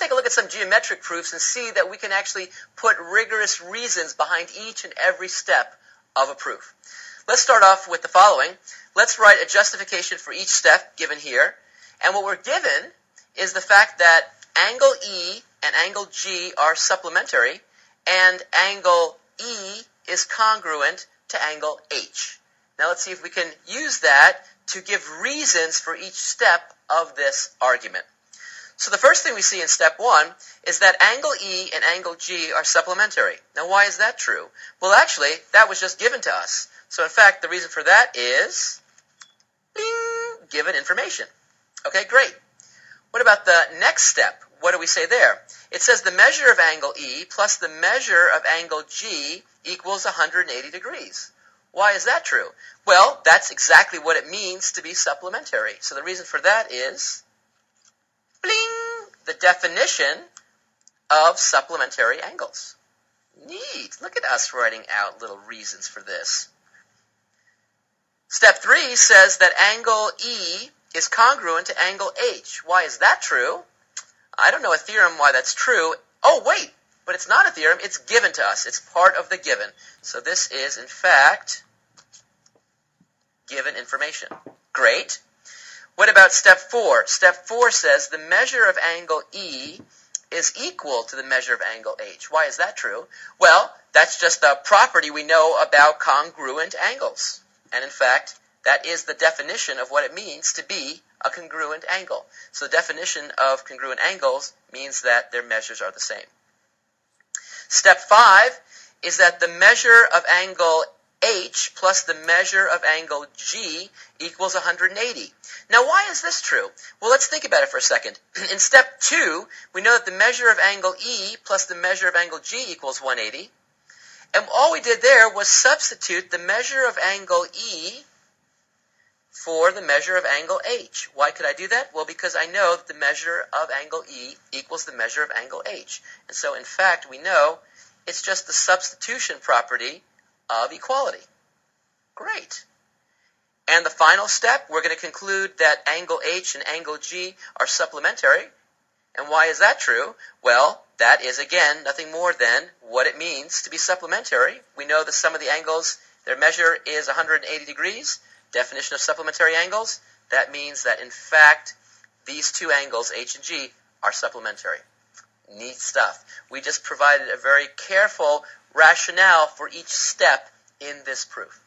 take a look at some geometric proofs and see that we can actually put rigorous reasons behind each and every step of a proof. Let's start off with the following. Let's write a justification for each step given here. And what we're given is the fact that angle E and angle G are supplementary, and angle E is congruent to angle H. Now let's see if we can use that to give reasons for each step of this argument. So the first thing we see in step 1 is that angle E and angle G are supplementary. Now why is that true? Well, actually, that was just given to us. So in fact, the reason for that is bing, given information. Okay, great. What about the next step? What do we say there? It says the measure of angle E plus the measure of angle G equals 180 degrees. Why is that true? Well, that's exactly what it means to be supplementary. So the reason for that is bling, the definition of supplementary angles. Neat. Look at us writing out little reasons for this. Step 3 says that angle E is congruent to angle H. Why is that true? I don't know a theorem why that's true. Oh, wait, but it's not a theorem. It's given to us. It's part of the given. So this is, in fact, given information. Great. What about step 4? Step 4 says the measure of angle E is equal to the measure of angle H. Why is that true? Well, that's just the property we know about congruent angles. And in fact, that is the definition of what it means to be a congruent angle. So the definition of congruent angles means that their measures are the same. Step 5 is that the measure of angle H plus the measure of angle G equals 180. Now, why is this true? Well, let's think about it for a second. In step 2, we know that the measure of angle E plus the measure of angle G equals 180. And all we did there was substitute the measure of angle E for the measure of angle H. Why could I do that? Well, because I know that the measure of angle E equals the measure of angle H. And so, in fact, we know it's just the substitution property of equality. Great. And the final step, we're going to conclude that angle H and angle G are supplementary. And why is that true? Well, that is, again, nothing more than what it means to be supplementary. We know the sum of the angles, their measure is 180 degrees. Definition of supplementary angles, that means that, in fact, these two angles, H and G, are supplementary. Neat stuff. We just provided a very careful rationale for each step in this proof.